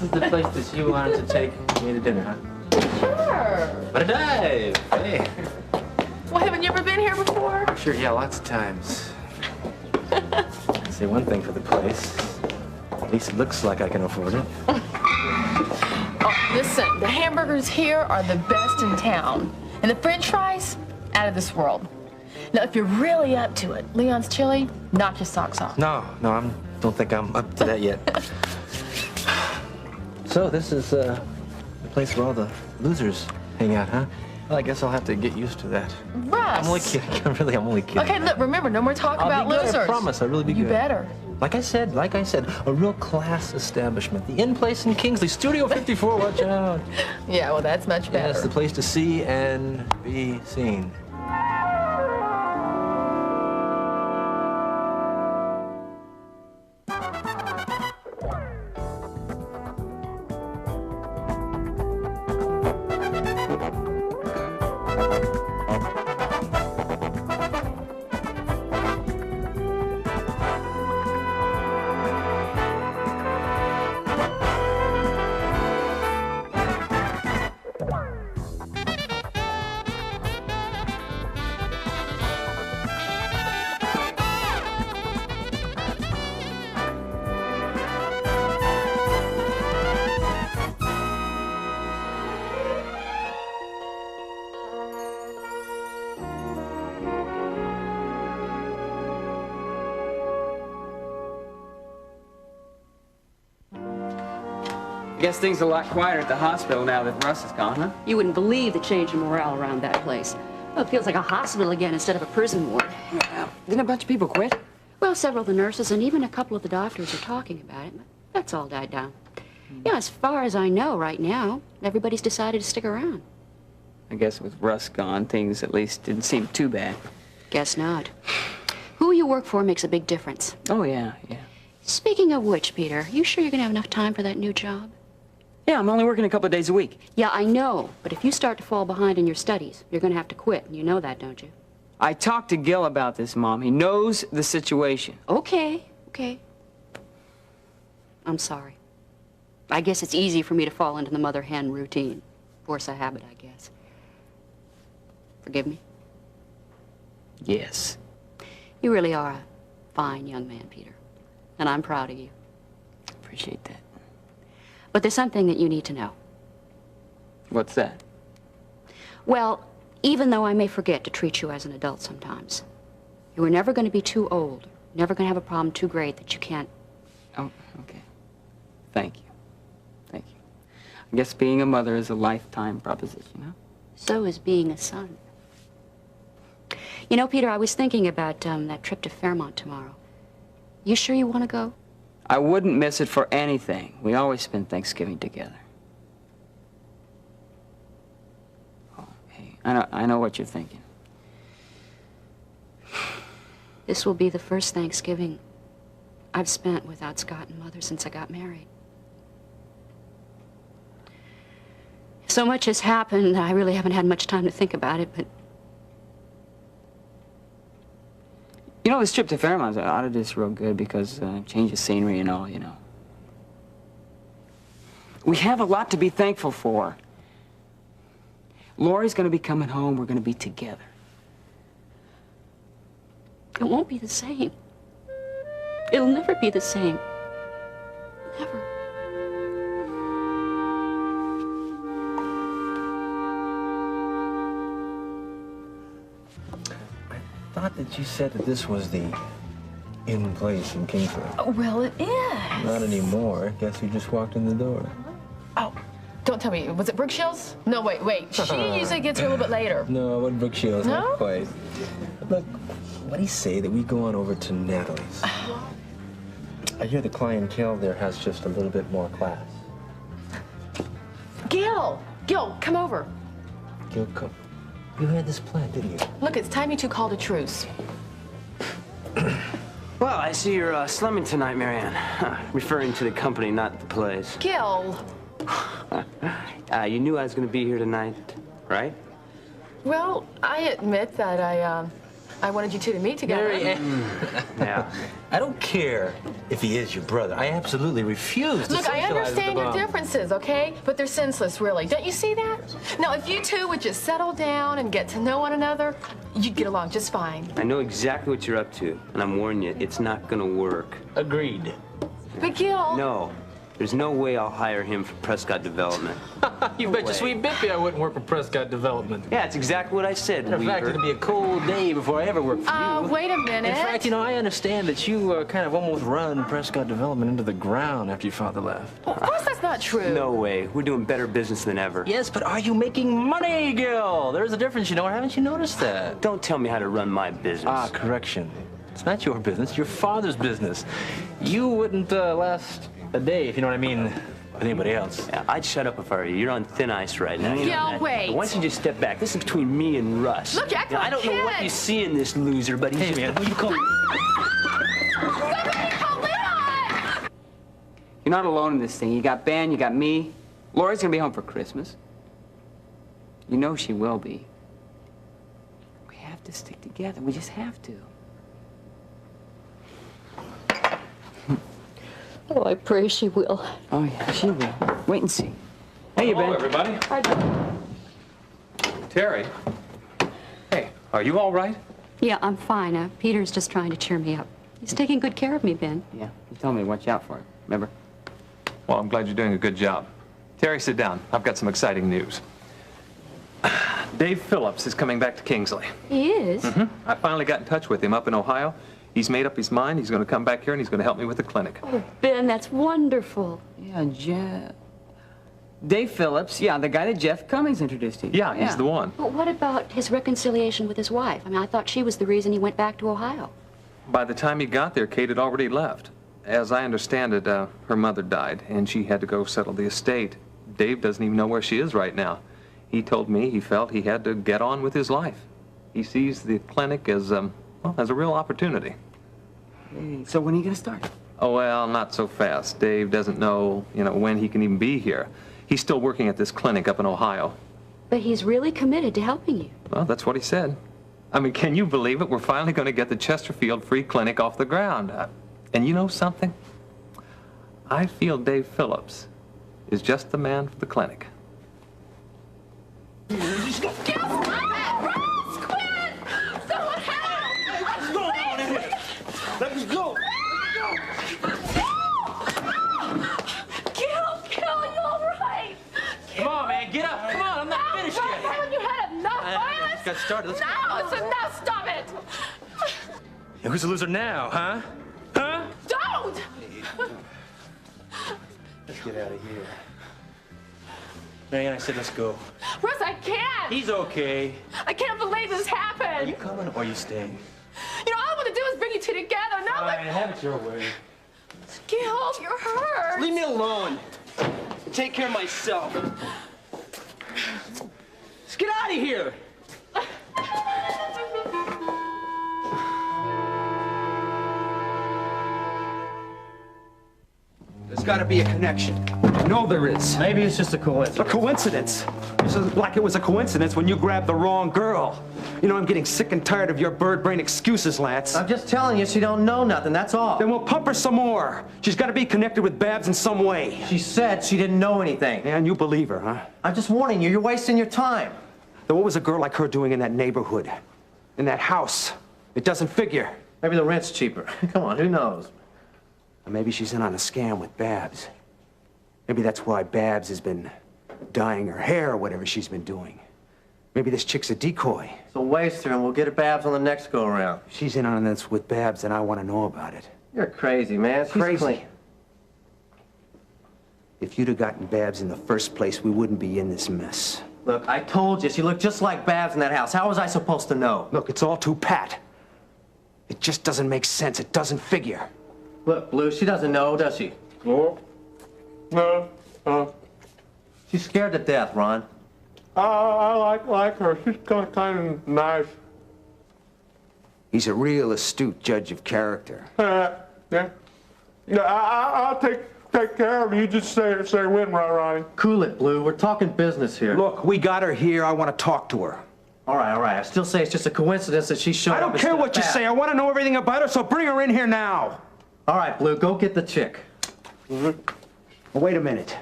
is the place that you wanted to take me to dinner, huh? Sure. What a dive! Hey. Well, haven't you ever been here before? Sure, yeah, lots of times. I'd say one thing for the place. At least it looks like I can afford it. Oh, listen, the hamburgers here are the best in town. And the french fries, out of this world. Now, if you're really up to it, Leon's Chili, knock your socks off. No, I don't think I'm up to that yet. So, this is the place where all the losers hang out, huh? Well, I guess I'll have to get used to that. Russ! I'm only kidding. Really, I'm only kidding. Okay, look, remember, no more talk about I'll be good, losers. I promise. I'll really be good. You better. Like I said, a real class establishment. The Inn Place in Kingsley, Studio 54, watch out. Yeah, well, that's much better. Yeah, it's the place to see and be seen. Guess things are a lot quieter at the hospital now that Russ is gone, huh? You wouldn't believe the change in morale around that place. Well, it feels like a hospital again instead of a prison ward. Yeah. Didn't a bunch of people quit? Well, several of the nurses and even a couple of the doctors are talking about it, but that's all died down. Yeah, as far as I know right now, everybody's decided to stick around. I guess with Russ gone, things at least didn't seem too bad. Guess not. Who you work for makes a big difference. Oh, yeah. Speaking of which, Peter, you sure you're gonna have enough time for that new job? Yeah, I'm only working a couple of days a week. Yeah, I know, but if you start to fall behind in your studies, you're gonna have to quit, and you know that, don't you? I talked to Gil about this, Mom. He knows the situation. Okay. I'm sorry. I guess it's easy for me to fall into the mother-hen routine. Force a habit, I guess. Forgive me? Yes. You really are a fine young man, Peter. And I'm proud of you. Appreciate that. But there's something that you need to know. What's that? Well, even though I may forget to treat you as an adult sometimes, you are never going to be too old, never going to have a problem too great that you can't... Oh, okay. Thank you. I guess being a mother is a lifetime proposition, huh? So is being a son. You know, Peter, I was thinking about that trip to Fairmont tomorrow. You sure you want to go? I wouldn't miss it for anything. We always spend Thanksgiving together. Oh, hey, I know what you're thinking. This will be the first Thanksgiving I've spent without Scott and Mother since I got married. So much has happened, I really haven't had much time to think about it, but... You know, this trip to Fairmont ought to do us real good because change of scenery and all, you know. We have a lot to be thankful for. Lori's going to be coming home. We're going to be together. It won't be the same. It'll never be the same. Never. I thought that you said that this was the Inn Place in Kingsley. Well, it is. Not anymore. Guess who just walked in the door? Oh, don't tell me. Was it Brooke Shields? No, wait. She usually gets here a little bit later. No, it wasn't Brooke Shields. No? Not quite. Look, what do you say that we go on over to Natalie's? I hear the clientele there has just a little bit more class. Gil, come over. Gil, come. You had this plan, didn't you? Look, it's time you two called a truce. Well, I see you're slumming tonight, Marianne. Referring to the company, not the place. Gil. You knew I was going to be here tonight, right? Well, I admit that I wanted you two to meet together. Yeah. I don't care if he is your brother. I absolutely refuse to Look, I socialize with understand the your mom. differences, okay? But they're senseless, really. Don't you see that? Now, if you two would just settle down and get to know one another, you'd get along just fine. I know exactly what you're up to, and I'm warning you, it's not gonna work. Agreed. But Gil... No. There's no way I'll hire him for Prescott Development. You bet your sweet bippy I wouldn't work for Prescott Development. Yeah, it's exactly what I said, Matter of fact, Weaver. it'd be a cold day before I ever worked for you. wait a minute. In fact, you know, I understand that you kind of almost run Prescott Development into the ground after your father left. Of course that's not true. No way. We're doing better business than ever. Yes, but are you making money, Gil? There's a difference, you know, or haven't you noticed that? Don't tell me how to run my business. Ah, correction. It's not your business, it's your father's business. You wouldn't last a day, if you know what I mean, with anybody else. Yeah, I'd shut up if I were you. You're on thin ice right now. You know Yeah, that. wait. Why don't you just step back? This is between me and Russ. Look, you act Now, like I don't know what kids. you see in this loser, but he's Hey, just... man, who you call? Somebody call Leon! You're not alone in this thing. You got Ben, you got me. Lori's gonna be home for Christmas. You know she will be. We have to stick together. We just have to. Oh, I pray she will. Oh, yeah, she will. Wait and see. Hey, you Hello, Ben. everybody. Terry. Hey, are you all right? Yeah, I'm fine. Peter's just trying to cheer me up. He's taking good care of me, Ben. Yeah, you told me to watch out for him. Remember? Well, I'm glad you're doing a good job. Terry, sit down. I've got some exciting news. Dave Phillips is coming back to Kingsley. He is? I finally got in touch with him up in Ohio. He's made up his mind. He's going to come back here and he's going to help me with the clinic. Oh, Ben, that's wonderful. Yeah, Jeff. Dave Phillips. Yeah, the guy that Jeff Cummings introduced you. Yeah, he's the one. But what about his reconciliation with his wife? I mean, I thought she was the reason he went back to Ohio. By the time he got there, Kate had already left. As I understand it, her mother died, and she had to go settle the estate. Dave doesn't even know where she is right now. He told me he felt he had to get on with his life. He sees the clinic as, well, as a real opportunity. Hey, so when are you gonna start? Oh, well, not so fast. Dave doesn't know, when he can even be here. He's still working at this clinic up in Ohio. But he's really committed to helping you. Well, that's what he said. I mean, can you believe it? We're finally going to get the Chesterfield Free Clinic off the ground. And you know something? I feel Dave Phillips is just the man for the clinic. Gil, stop it! Russ, quit! Someone help! What's going on in here? Let me go! Gil, you all right? Come on, man, get up! Come on, I'm not finished yet! Haven't you had enough violence? Just got started. Let's go. No, it's enough. Stop it. Yeah, who's the loser now, huh? Huh? Don't! Let's get out of here. Marianne, I said let's go. Russ, I can't. He's okay. I can't believe this Are happened. you coming or are you staying? All I want to do is bring you two together. Not All like... right, have it your way. Gil, you're hurt. Leave me alone. Take care of myself. Let's get out of here. There's got to be a connection. I know there is. Maybe it's just a coincidence. A coincidence. It's like it was a coincidence when you grabbed the wrong girl. I'm getting sick and tired of your bird brain excuses, Lance. I'm just telling you she don't know nothing, that's all. Then we'll pump her some more. She's got to be connected with Babs in some way. She said she didn't know anything. And you believe her, huh? I'm just warning you, you're wasting your time. Then what was a girl like her doing in that neighborhood? In that house? It doesn't figure. Maybe the rent's cheaper. Come on, who knows? Or maybe she's in on a scam with Babs. Maybe that's why Babs has been dyeing her hair or whatever she's been doing. Maybe this chick's a decoy. So waste her and we'll get her Babs on the next go-around. If she's in on this with Babs, then I want to know about it. You're crazy, man. She's Crazy. clean. If you'd have gotten Babs in the first place, we wouldn't be in this mess. Look, I told you, she looked just like Babs in that house. How was I supposed to know? Look, it's all too pat. It just doesn't make sense. It doesn't figure. Look, Blue, she doesn't know, does she? No. She's scared to death, Ron. I like her. She's kind of nice. He's a real astute judge of character. Yeah. I'll take care of her. You just say when, Ronnie. Cool it, Blue. We're talking business here. Look, we got her here. I want to talk to her. All right. I still say it's just a coincidence that she showed up. I don't care what you say. I want to know everything about her, so bring her in here now. All right, Blue, go get the chick. Well, wait a minute.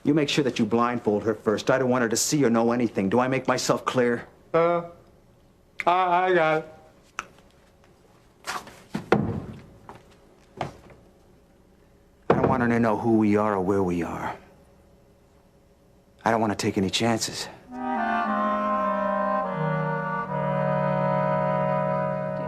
You make sure that you blindfold her first. I don't want her to see or know anything. Do I make myself clear? I got it. I don't want her to know who we are or where we are. I don't want to take any chances. Dear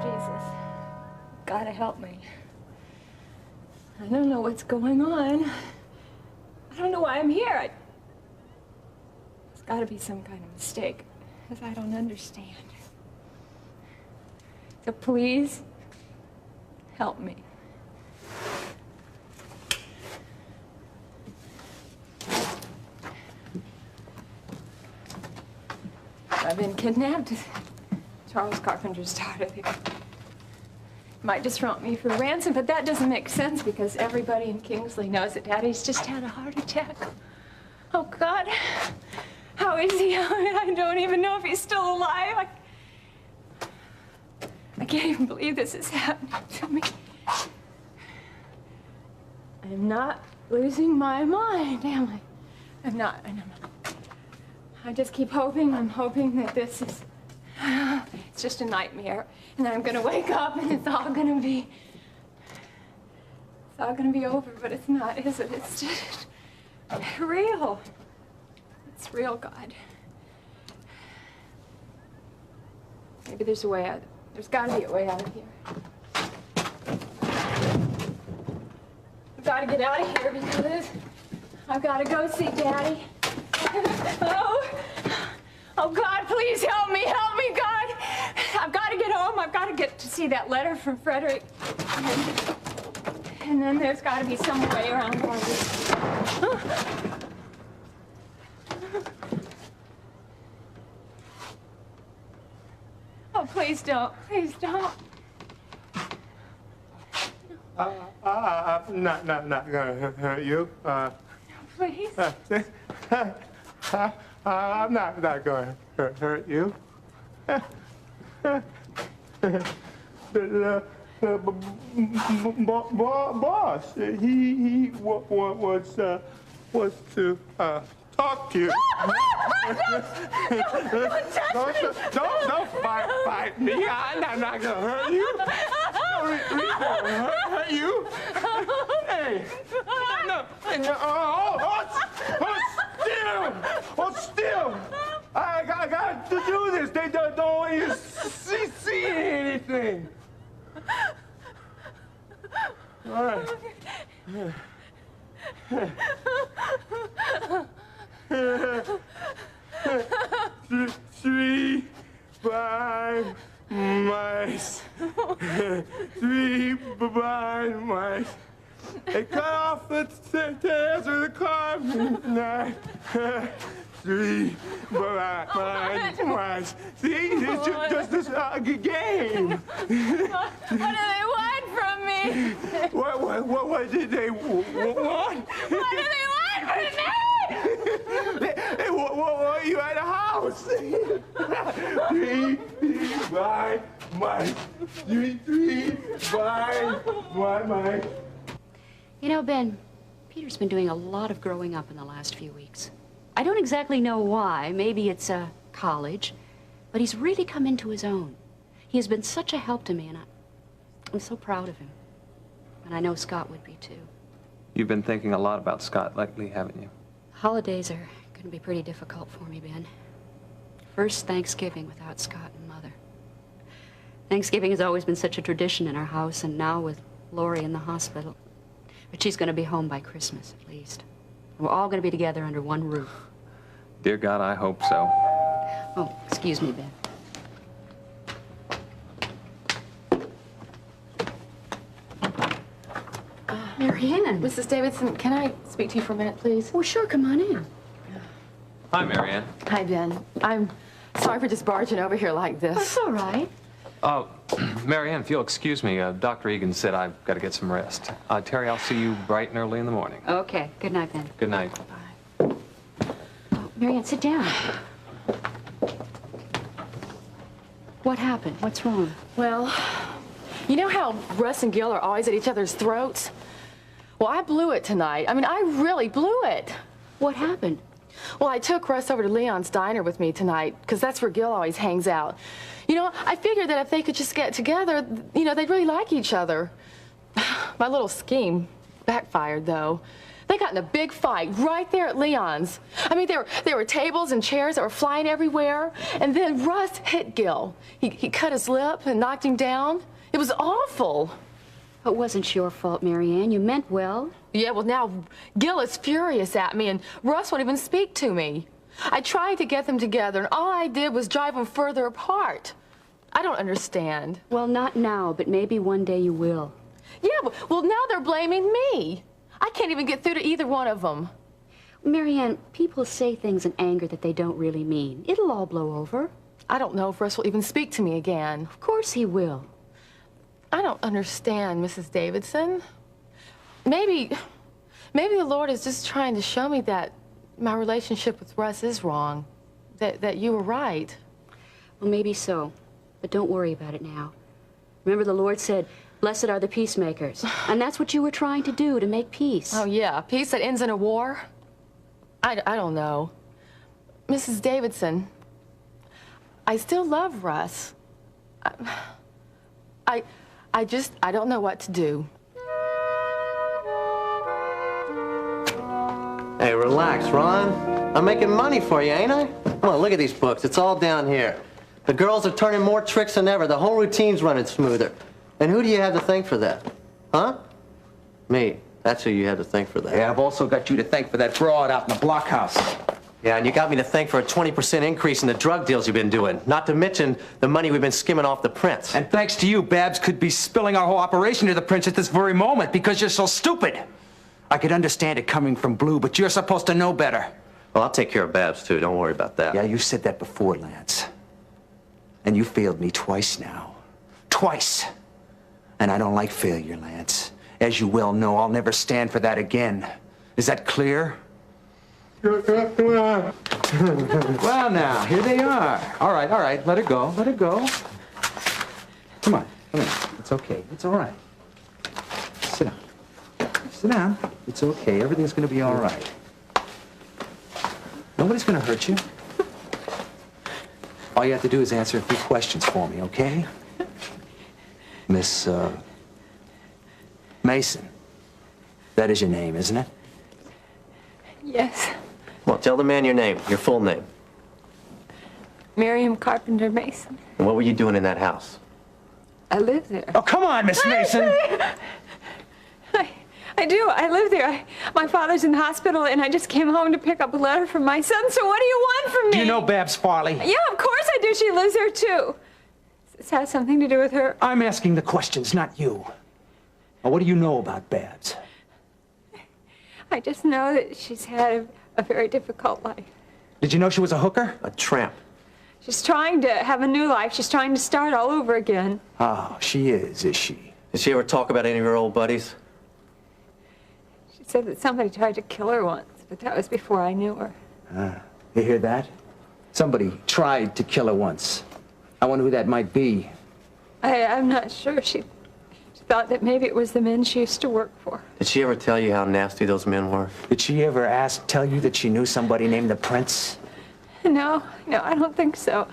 Jesus, gotta help me. I don't know what's going on. I don't know why I'm here. It's gotta be some kind of mistake, because I don't understand. So please, help me. I've been kidnapped. Charles Carpenter's daughter. They might just want me for ransom, but that doesn't make sense because everybody in Kingsley knows that Daddy's just had a heart attack. Oh, God. How is he? I don't even know if he's still alive. I can't even believe this is happening to me. I'm not losing my mind, am I? I'm not. I just keep hoping. I'm hoping that this is... It's just a nightmare. And then I'm going to wake up and it's all going to be... It's all going to be over, but it's not, is it? It's just real. It's real, God. Maybe there's a way out. There's got to be a way out of here. I've got to get out of here because I've got to go see Daddy. Oh, God, please help me, God. I've got to get home. I've got to get to see that letter from Frederick. And then there's got to be some way around all this. Oh, please don't. Please don't. I'm not gonna hurt you. Please. I'm not gonna hurt you. The boss, he was to talk to you. Don't fight me. I'm not gonna hurt you. Hurt you. Hey, no. Hold still. I got to do this. They don't want you to see anything. All right. 3, 5 mice. 3 blind mice. They cut off the tails of the carp. 9, 3 blind mice. See, it's just this game. What do they want from me? What did they want? What do they want from me? They want you at the house. 3 blind mice. 3 blind mice. You know, Ben, Peter's been doing a lot of growing up in the last few weeks. I don't exactly know why. Maybe it's college, but he's really come into his own. He has been such a help to me, and I'm so proud of him. And I know Scott would be, too. You've been thinking a lot about Scott lately, haven't you? Holidays are going to be pretty difficult for me, Ben. First Thanksgiving without Scott and Mother. Thanksgiving has always been such a tradition in our house, and now with Lori in the hospital. But she's going to be home by Christmas, at least. We're all going to be together under one roof. Dear God, I hope so. Oh, excuse me, Ben. Marianne. Mrs. Davidson, can I speak to you for a minute, please? Oh, sure, come on in. Hi, Marianne. Hi, Ben. I'm sorry for just barging over here like this. That's all right. Oh, Marianne, if you'll excuse me, Dr. Egan said I've got to get some rest. Terry, I'll see you bright and early in the morning. Okay. Good night, Ben. Good night. Bye. Oh, Marianne, sit down. What happened? What's wrong? Well, you know how Russ and Gil are always at each other's throats? Well, I blew it tonight. I mean, I really blew it. What happened? Well, I took Russ over to Leon's diner with me tonight, because that's where Gil always hangs out. You know, I figured that if they could just get together, you know, they'd really like each other. My little scheme backfired, though. They got in a big fight right there at Leon's. I mean, there were tables and chairs that were flying everywhere, and then Russ hit Gil. He cut his lip and knocked him down. It was awful. It wasn't your fault, Marianne. You meant well. Yeah, well, now Gil is furious at me, and Russ won't even speak to me. I tried to get them together, and all I did was drive them further apart. I don't understand. Well, not now, but maybe one day you will. Yeah, well, now they're blaming me. I can't even get through to either one of them. Marianne, people say things in anger that they don't really mean. It'll all blow over. I don't know if Russ will even speak to me again. Of course he will. I don't understand, Mrs. Davidson. Maybe the Lord is just trying to show me that my relationship with Russ is wrong, that you were right. Well, maybe so, but don't worry about it now. Remember the Lord said, "Blessed are the peacemakers," and that's what you were trying to do, to make peace. Oh, yeah, peace that ends in a war? I don't know. Mrs. Davidson, I still love Russ. I don't know what to do. Hey, relax, Ron. I'm making money for you, ain't I? Come on, look at these books. It's all down here. The girls are turning more tricks than ever. The whole routine's running smoother. And who do you have to thank for that? Huh? Me. That's who you have to thank for that. Yeah, I've also got you to thank for that broad out in the blockhouse. Yeah, and you got me to thank for a 20% increase in the drug deals you've been doing. Not to mention the money we've been skimming off the prince. And thanks to you, Babs could be spilling our whole operation to the prince at this very moment because you're so stupid. I could understand it coming from Blue, but you're supposed to know better. Well, I'll take care of Babs, too. Don't worry about that. Yeah, you said that before, Lance. And you failed me twice now. Twice. And I don't like failure, Lance. As you well know, I'll never stand for that again. Is that clear? Well, now, here they are. All right, let her go, let her go. Come on, come on. It's okay, it's all right. Sit down. Sit down. It's okay, everything's gonna be all right. Nobody's gonna hurt you. All you have to do is answer a few questions for me, okay? Miss, Mason. That is your name, isn't it? Yes. Well, tell the man your name, your full name. Miriam Carpenter Mason. And what were you doing in that house? I live there. Oh, come on, Miss Mason! I do. I live there. My father's in the hospital, and I just came home to pick up a letter from my son, so what do you want from me? Do you know Babs Farley? Yeah, of course I do. She lives there, too. This has something to do with her. I'm asking the questions, not you. Now, what do you know about Babs? I just know that she's had a very difficult life. Did you know she was a hooker? A tramp. She's trying to have a new life. She's trying to start all over again. Oh, she is she? Did she ever talk about any of her old buddies? She said that somebody tried to kill her once, but that was before I knew her. You hear that? Somebody tried to kill her once. I wonder who that might be. I'm not sure. She thought that maybe it was the men she used to work for. Did she ever tell you how nasty those men were? Did she ever tell you that she knew somebody named the Prince? No, I don't think so.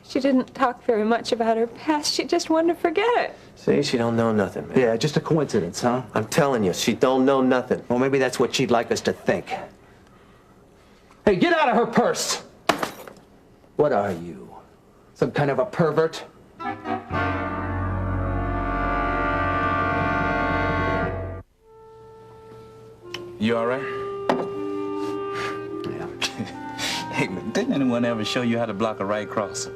She didn't talk very much about her past. She just wanted to forget it. See, she don't know nothing, man. Yeah, just a coincidence, huh? I'm telling you, she don't know nothing. Well, maybe that's what she'd like us to think. Hey, get out of her purse! What are you? Some kind of a pervert? You all right? Yeah. Hey, didn't anyone ever show you how to block a right cross?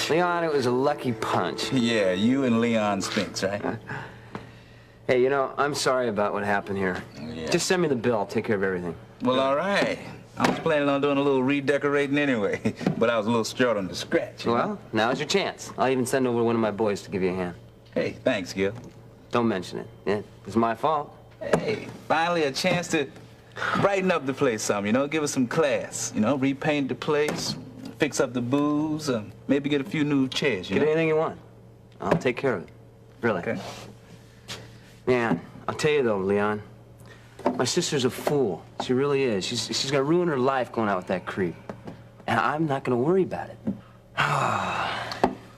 Leon, it was a lucky punch. Yeah, you and Leon Spinks, right? Hey, you know, I'm sorry about what happened here. Yeah. Just send me the bill. I'll take care of everything. Well, all right. I was planning on doing a little redecorating anyway, but I was a little short on the scratch. Well, now's your chance. I'll even send over one of my boys to give you a hand. Hey, thanks, Gil. Don't mention it. Yeah, it was my fault. Hey, finally a chance to brighten up the place some, you know, give us some class, you know, repaint the place, fix up the booze, maybe get a few new chairs, you Get know? anything you want. I'll take care of it. Really. Okay. Man, I'll tell you though, Leon. My sister's a fool. She really is. She's gonna ruin her life going out with that creep. And I'm not gonna worry about it.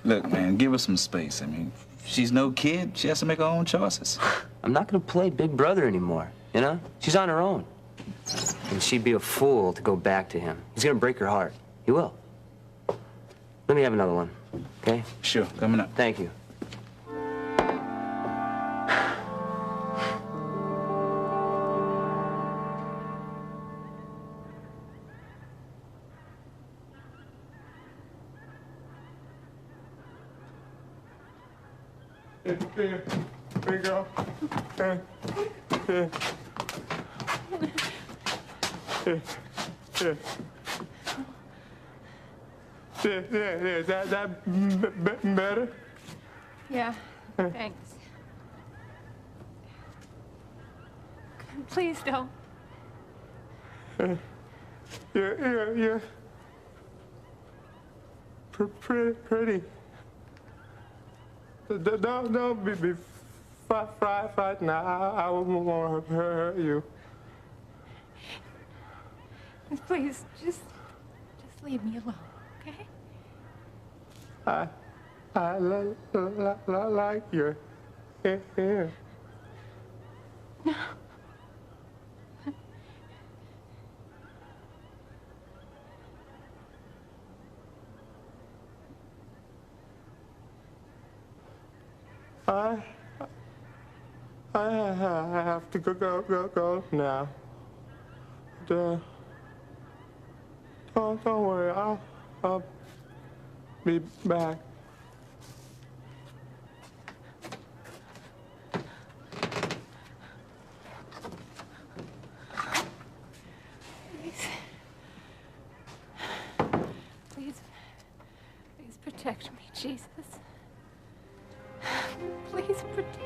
Look, man, give her some space. I mean, she's no kid. She has to make her own choices. I'm not gonna play big brother anymore, you know? She's on her own. And she'd be a fool to go back to him. He's gonna break her heart. He will. Let me have another one, okay? Sure, coming up. Thank you. Here we go. Here. Here. Is that better? Yeah, thanks. Please don't. You're pretty. Don't be frightened. I won't want to hurt you. Please, just leave me alone, okay? I like your hair. No. I have to go now. Don't worry, I'll be back. Please protect me, Jesus. Please protect me.